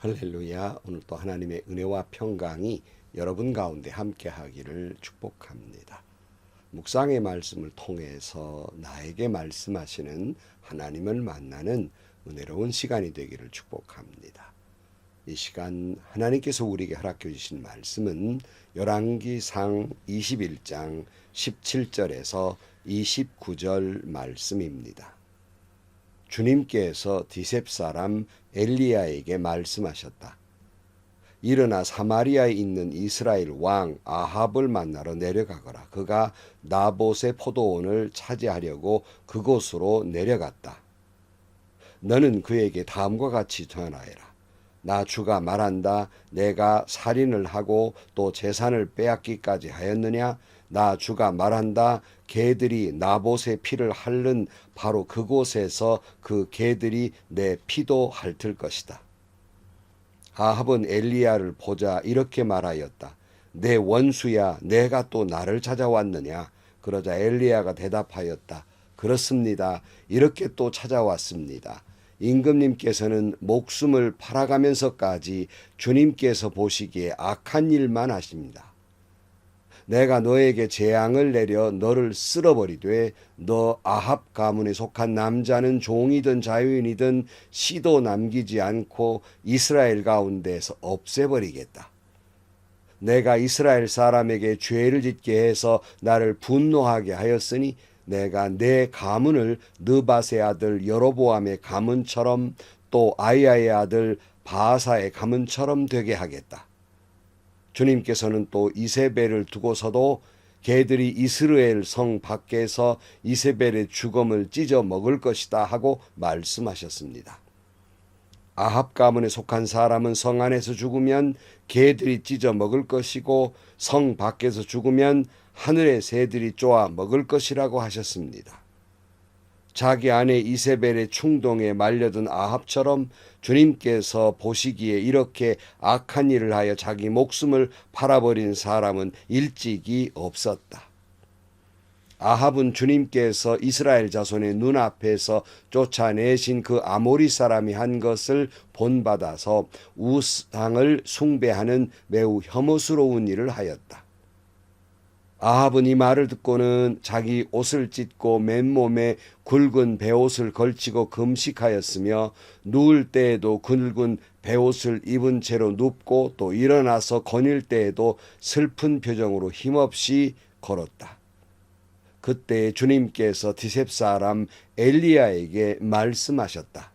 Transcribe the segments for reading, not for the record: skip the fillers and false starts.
할렐루야. 오늘 또 하나님의 은혜와 평강이 여러분 가운데 함께 하기를 축복합니다. 묵상의 말씀을 통해서 나에게 말씀하시는 하나님을 만나는 은혜로운 시간이 되기를 축복합니다. 이 시간 하나님께서 우리에게 허락해 주신 말씀은 열왕기상 21장 17절에서 29절 말씀입니다. 주님께서 디셉 사람 엘리야에게 말씀하셨다. 일어나 사마리아에 있는 이스라엘 왕 아합을 만나러 내려가거라. 그가 나봇의 포도원을 차지하려고 그곳으로 내려갔다. 너는 그에게 다음과 같이 전하여라. 나 주가 말한다. 내가 살인을 하고 또 재산을 빼앗기까지 하였느냐? 나 주가 말한다. 개들이 나봇의 피를 핥는 바로 그곳에서 그 개들이 내 피도 핥을 것이다. 아합은 엘리야를 보자 이렇게 말하였다. 내 원수야, 내가 또 나를 찾아왔느냐? 그러자 엘리야가 대답하였다. 그렇습니다. 이렇게 또 찾아왔습니다. 임금님께서는 목숨을 팔아가면서까지 주님께서 보시기에 악한 일만 하십니다. 내가 너에게 재앙을 내려 너를 쓸어버리되 너 아합 가문에 속한 남자는 종이든 자유인이든 씨도 남기지 않고 이스라엘 가운데서 없애버리겠다. 내가 이스라엘 사람에게 죄를 짓게 해서 나를 분노하게 하였으니 내가 내 가문을 느밧의 아들 여로보암의 가문처럼 또 아이야의 아들 바하사의 가문처럼 되게 하겠다. 주님께서는 또 이세벨을 두고서도 개들이 이스라엘 성 밖에서 이세벨의 죽음을 찢어 먹을 것이다 하고 말씀하셨습니다. 아합 가문에 속한 사람은 성 안에서 죽으면 개들이 찢어 먹을 것이고 성 밖에서 죽으면 하늘의 새들이 쪼아 먹을 것이라고 하셨습니다. 자기 아내 이세벨의 충동에 말려든 아합처럼 주님께서 보시기에 이렇게 악한 일을 하여 자기 목숨을 팔아버린 사람은 일찍이 없었다. 아합은 주님께서 이스라엘 자손의 눈앞에서 쫓아내신 그 아모리 사람이 한 것을 본받아서 우상을 숭배하는 매우 혐오스러운 일을 하였다. 아합은 이 말을 듣고는 자기 옷을 찢고 맨몸에 굵은 베옷을 걸치고 금식하였으며 누울 때에도 굵은 베옷을 입은 채로 눕고 또 일어나서 거닐 때에도 슬픈 표정으로 힘없이 걸었다. 그때 주님께서 디셉 사람 엘리야에게 말씀하셨다.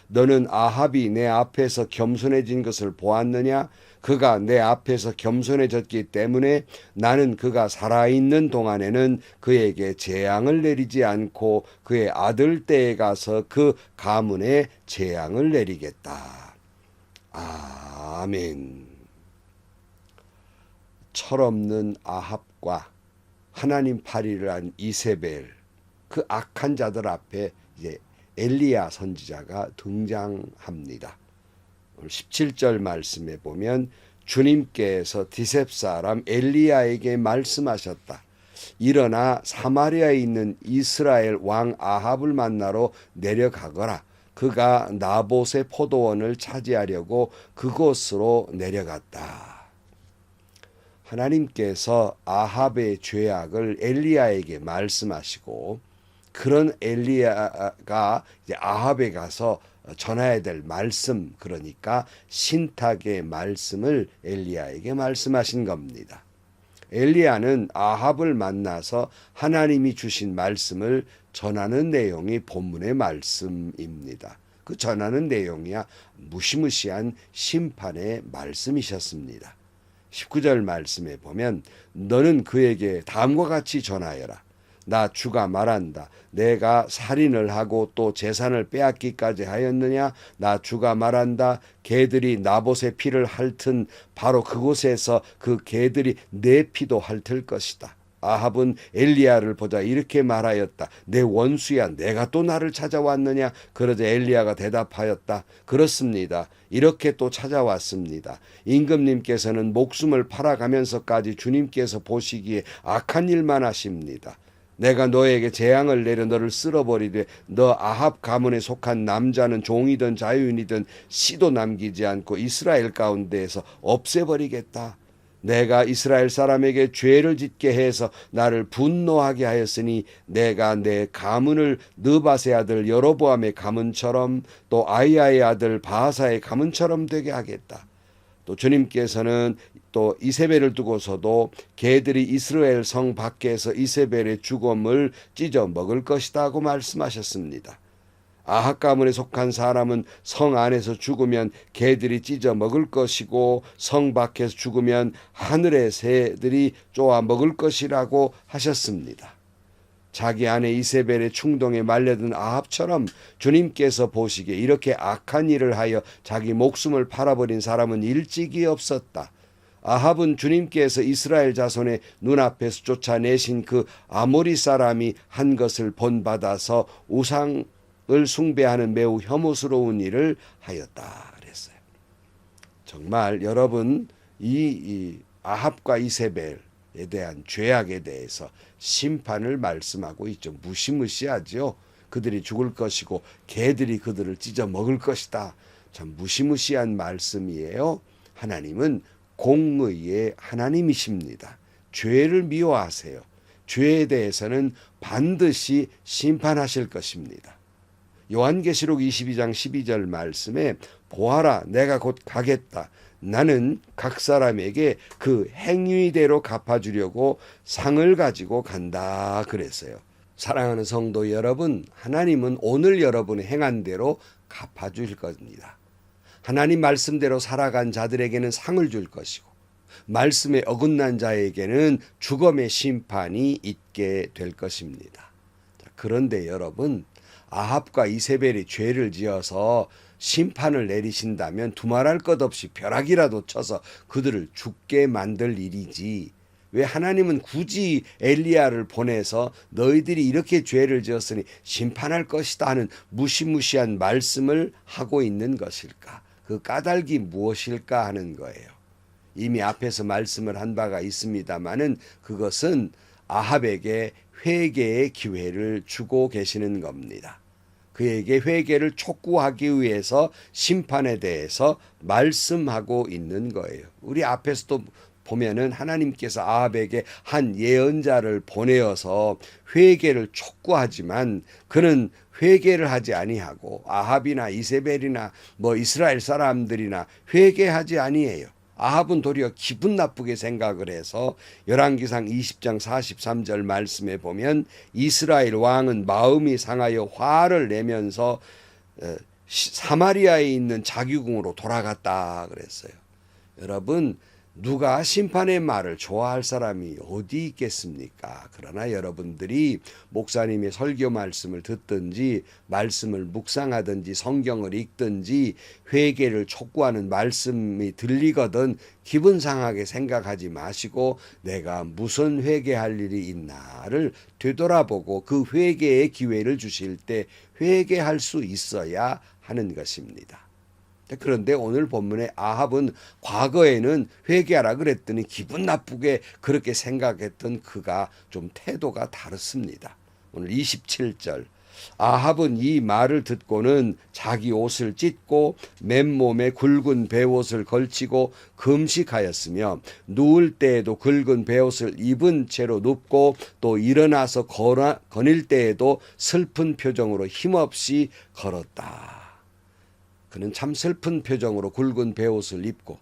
너는 아합이 내 앞에서 겸손해진 것을 보았느냐? 그가 내 앞에서 겸손해졌기 때문에 나는 그가 살아있는 동안에는 그에게 재앙을 내리지 않고 그의 아들 때에 가서 그 가문에 재앙을 내리겠다. 아멘. 철없는 아합과 하나님 파리를 한 이세벨, 그 악한 자들 앞에 이제 엘리야 선지자가 등장합니다. 17절 말씀에 보면 주님께서 디셉 사람 엘리야에게 말씀하셨다. 일어나 사마리아에 있는 이스라엘 왕 아합을 만나러 내려가거라. 그가 나봇의 포도원을 차지하려고 그곳으로 내려갔다. 하나님께서 아합의 죄악을 엘리야에게 말씀하시고 그런 엘리야가 이제 아합에 가서 전해야 될 말씀, 그러니까 신탁의 말씀을 엘리야에게 말씀하신 겁니다. 엘리야는 아합을 만나서 하나님이 주신 말씀을 전하는 내용이 본문의 말씀입니다. 그 전하는 내용이야 무시무시한 심판의 말씀이셨습니다. 19절 말씀에 보면 너는 그에게 다음과 같이 전하여라. 나 주가 말한다. 내가 살인을 하고 또 재산을 빼앗기까지 하였느냐? 나 주가 말한다. 개들이 나봇의 피를 핥은 바로 그곳에서 그 개들이 내 피도 핥을 것이다. 아합은 엘리야를 보자 이렇게 말하였다. 내 원수야, 내가 또 나를 찾아왔느냐? 그러자 엘리야가 대답하였다. 그렇습니다. 이렇게 또 찾아왔습니다. 임금님께서는 목숨을 팔아가면서까지 주님께서 보시기에 악한 일만 하십니다. 내가 너에게 재앙을 내려 너를 쓸어버리되 너 아합 가문에 속한 남자는 종이든 자유인이든 씨도 남기지 않고 이스라엘 가운데에서 없애버리겠다. 내가 이스라엘 사람에게 죄를 짓게 해서 나를 분노하게 하였으니 내가 내 가문을 느밧의 아들 여로보암의 가문처럼 또 아이야의 아들 바하사의 가문처럼 되게 하겠다. 또 주님께서는 또 이세벨을 두고서도 개들이 이스라엘 성 밖에서 이세벨의 죽음을 찢어 먹을 것이다 고 말씀하셨습니다. 아합 가문에 속한 사람은 성 안에서 죽으면 개들이 찢어 먹을 것이고 성 밖에서 죽으면 하늘의 새들이 쪼아 먹을 것이라고 하셨습니다. 자기 아내 이세벨의 충동에 말려든 아합처럼 주님께서 보시기에 이렇게 악한 일을 하여 자기 목숨을 팔아버린 사람은 일찍이 없었다. 아합은 주님께서 이스라엘 자손의 눈앞에서 쫓아내신 그 아모리 사람이 한 것을 본받아서 우상을 숭배하는 매우 혐오스러운 일을 하였다 그랬어요. 정말 여러분 이 아합과 이세벨에 대한 죄악에 대해서 심판을 말씀하고 있죠. 무시무시하죠. 그들이 죽을 것이고 개들이 그들을 찢어 먹을 것이다. 참 무시무시한 말씀이에요. 하나님은 공의의 하나님이십니다. 죄를 미워하세요. 죄에 대해서는 반드시 심판하실 것입니다. 요한계시록 22장 12절 말씀에 보아라 내가 곧 가겠다. 나는 각 사람에게 그 행위대로 갚아주려고 상을 가지고 간다 그랬어요. 사랑하는 성도 여러분, 하나님은 오늘 여러분이 행한 대로 갚아주실 겁니다. 하나님 말씀대로 살아간 자들에게는 상을 줄 것이고 말씀에 어긋난 자에게는 죽음의 심판이 있게 될 것입니다. 그런데 여러분, 아합과 이세벨이 죄를 지어서 심판을 내리신다면 두말할 것 없이 벼락이라도 쳐서 그들을 죽게 만들 일이지, 왜 하나님은 굳이 엘리야를 보내서 너희들이 이렇게 죄를 지었으니 심판할 것이다 하는 무시무시한 말씀을 하고 있는 것일까? 그 까닭이 무엇일까 하는 거예요. 이미 앞에서 말씀을 한 바가 있습니다마는 그것은 아합에게 회개의 기회를 주고 계시는 겁니다. 그에게 회개를 촉구하기 위해서 심판에 대해서 말씀하고 있는 거예요. 우리 앞에서도 보면은 하나님께서 아합에게 한 예언자를 보내어서 회개를 촉구하지만 그는 회개를 하지 아니하고 아합이나 이세벨이나 이스라엘 사람들이나 회개하지 아니해요. 아합은 도리어 기분 나쁘게 생각을 해서 열왕기상 20장 43절 말씀에 보면 이스라엘 왕은 마음이 상하여 화를 내면서 사마리아에 있는 자기 궁으로 돌아갔다 그랬어요. 여러분, 누가 심판의 말을 좋아할 사람이 어디 있겠습니까? 그러나 여러분들이 목사님의 설교 말씀을 듣든지 말씀을 묵상하든지 성경을 읽든지 회개를 촉구하는 말씀이 들리거든 기분 상하게 생각하지 마시고 내가 무슨 회개할 일이 있나를 되돌아보고 그 회개의 기회를 주실 때 회개할 수 있어야 하는 것입니다. 그런데 오늘 본문의 아합은 과거에는 회개하라 그랬더니 기분 나쁘게 그렇게 생각했던 그가 좀 태도가 다릅니다. 오늘 27절 아합은 이 말을 듣고는 자기 옷을 찢고 맨몸에 굵은 베옷을 걸치고 금식하였으며 누울 때에도 굵은 베옷을 입은 채로 눕고 또 일어나서 거닐 때에도 슬픈 표정으로 힘없이 걸었다. 그는 참 슬픈 표정으로 굵은 베옷을 입고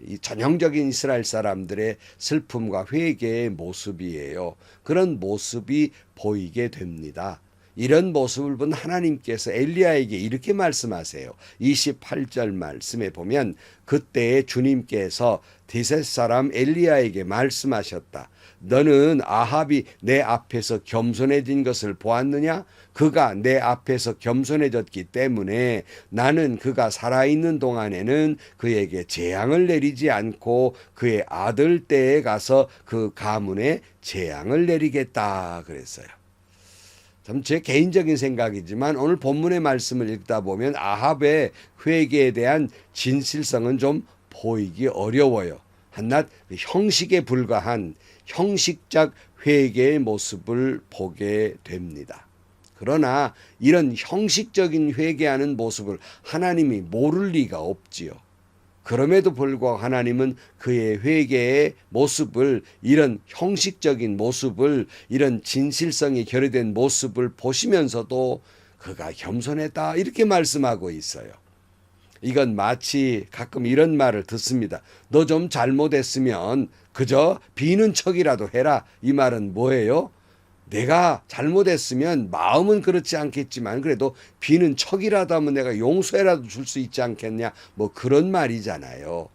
이 전형적인 이스라엘 사람들의 슬픔과 회개의 모습이에요. 그런 모습이 보이게 됩니다. 이런 모습을 본 하나님께서 엘리야에게 이렇게 말씀하세요. 28절 말씀에 보면 그때에 주님께서 디셋 사람 엘리야에게 말씀하셨다. 너는 아합이 내 앞에서 겸손해진 것을 보았느냐? 그가 내 앞에서 겸손해졌기 때문에 나는 그가 살아있는 동안에는 그에게 재앙을 내리지 않고 그의 아들 때에 가서 그 가문에 재앙을 내리겠다 그랬어요. 참 제 개인적인 생각이지만 오늘 본문의 말씀을 읽다 보면 아합의 회개에 대한 진실성은 좀 보이기 어려워요. 한낱 형식에 불과한 형식적 회개의 모습을 보게 됩니다. 그러나 이런 형식적인 회개하는 모습을 하나님이 모를 리가 없지요. 그럼에도 불구하고 하나님은 그의 회개의 모습을, 이런 형식적인 모습을, 이런 진실성이 결여된 모습을 보시면서도 그가 겸손했다 이렇게 말씀하고 있어요. 이건 마치 가끔 이런 말을 듣습니다. 너 좀 잘못했으면 그저 비는 척이라도 해라. 이 말은 뭐예요? 내가 잘못했으면 마음은 그렇지 않겠지만 그래도 비는 척이라도 하면 내가 용서라도 줄 수 있지 않겠냐, 뭐 그런 말이잖아요.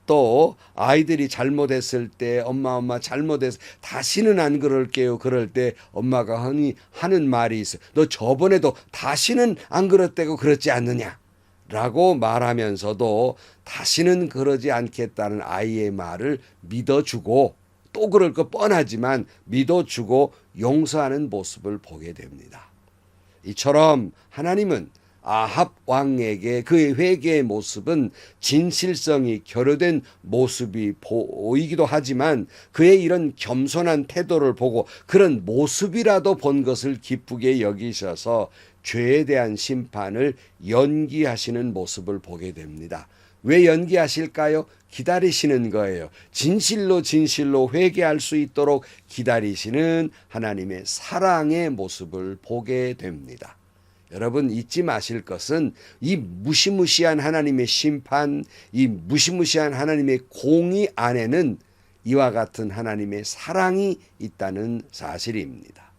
또 아이들이 잘못했을 때 엄마 잘못해서 다시는 안 그럴게요. 그럴 때 엄마가 흔히 하는 말이 있어요. 너 저번에도 다시는 안 그랬다고 그랬지 않느냐 라고 말하면서도 다시는 그러지 않겠다는 아이의 말을 믿어주고, 또 그럴 거 뻔하지만 믿어주고 용서하는 모습을 보게 됩니다. 이처럼 하나님은 아합 왕에게 그의 회개의 모습은 진실성이 결여된 모습이 보이기도 하지만 그의 이런 겸손한 태도를 보고 그런 모습이라도 본 것을 기쁘게 여기셔서 죄에 대한 심판을 연기하시는 모습을 보게 됩니다. 왜 연기하실까요? 기다리시는 거예요. 진실로 회개할 수 있도록 기다리시는 하나님의 사랑의 모습을 보게 됩니다. 여러분 잊지 마실 것은 이 무시무시한 하나님의 심판, 이 무시무시한 하나님의 공의 안에는 이와 같은 하나님의 사랑이 있다는 사실입니다.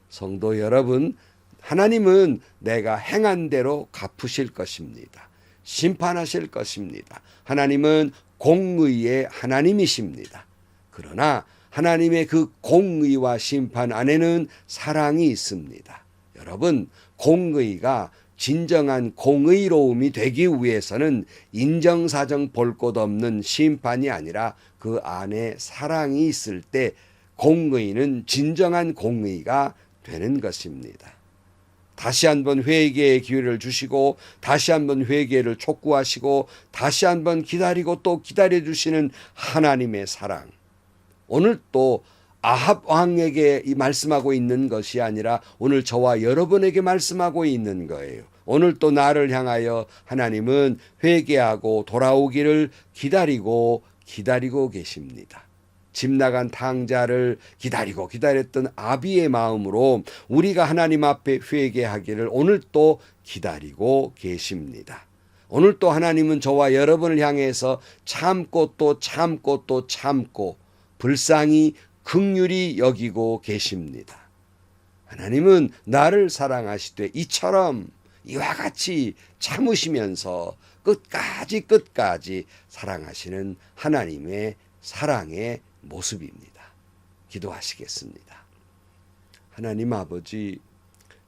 성도 여러분, 하나님은 내가 행한 대로 갚으실 것입니다. 심판하실 것입니다. 하나님은 공의의 하나님이십니다. 그러나 하나님의 그 공의와 심판 안에는 사랑이 있습니다. 여러분, 공의가 진정한 공의로움이 되기 위해서는 인정사정 볼 것 없는 심판이 아니라 그 안에 사랑이 있을 때 공의는 진정한 공의가 되는 것입니다. 다시 한번 회개의 기회를 주시고 다시 한번 회개를 촉구하시고 다시 한번 기다리고 또 기다려주시는 하나님의 사랑. 오늘 또 아합 왕에게 말씀하고 있는 것이 아니라 오늘 저와 여러분에게 말씀하고 있는 거예요. 오늘 또 나를 향하여 하나님은 회개하고 돌아오기를 기다리고 계십니다. 집 나간 탕자를 기다렸던 아비의 마음으로 우리가 하나님 앞에 회개하기를 오늘 또 기다리고 계십니다. 오늘 또 하나님은 저와 여러분을 향해서 참고 또 참고 또 참고 불쌍히 긍휼히 여기고 계십니다. 하나님은 나를 사랑하시되 이처럼 이와 같이 참으시면서 끝까지 사랑하시는 하나님의 사랑의 모습입니다. 기도하시겠습니다. 하나님 아버지,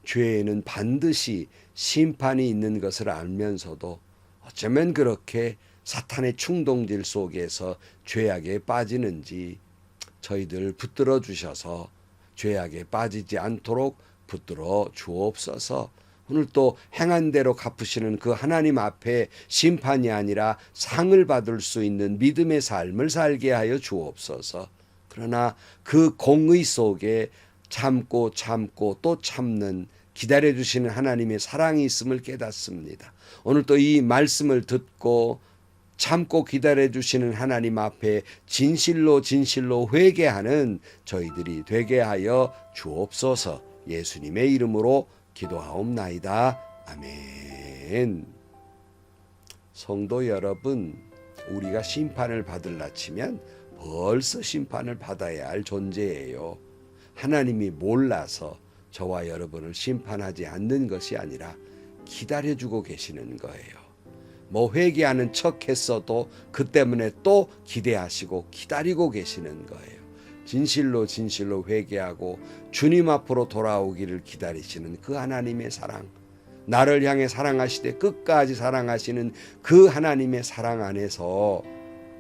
죄에는 반드시 심판이 있는 것을 알면서도 어쩌면 그렇게 사탄의 충동질 속에서 죄악에 빠지는지 저희들 붙들어 주셔서 죄악에 빠지지 않도록 붙들어 주옵소서. 오늘 또 행한 대로 갚으시는 그 하나님 앞에 심판이 아니라 상을 받을 수 있는 믿음의 삶을 살게 하여 주옵소서. 그러나 그 공의 속에 참고 또 참는 기다려주시는 하나님의 사랑이 있음을 깨닫습니다. 오늘 또 이 말씀을 듣고 참고 기다려주시는 하나님 앞에 진실로 회개하는 저희들이 되게 하여 주옵소서. 예수님의 이름으로 기도하옵나이다. 아멘. 성도 여러분, 우리가 심판을 받을라 치면 벌써 심판을 받아야 할 존재예요. 하나님이 몰라서 저와 여러분을 심판하지 않는 것이 아니라 기다려주고 계시는 거예요. 뭐 회개하는 척 했어도 그 때문에 또 기대하시고 기다리고 계시는 거예요. 진실로 회개하고 주님 앞으로 돌아오기를 기다리시는 그 하나님의 사랑, 나를 향해 사랑하시되 끝까지 사랑하시는 그 하나님의 사랑 안에서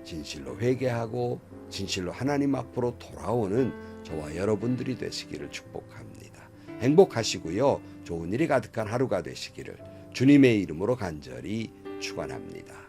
진실로 회개하고 진실로 하나님 앞으로 돌아오는 저와 여러분들이 되시기를 축복합니다. 행복하시고요. 좋은 일이 가득한 하루가 되시기를 주님의 이름으로 간절히 축원합니다.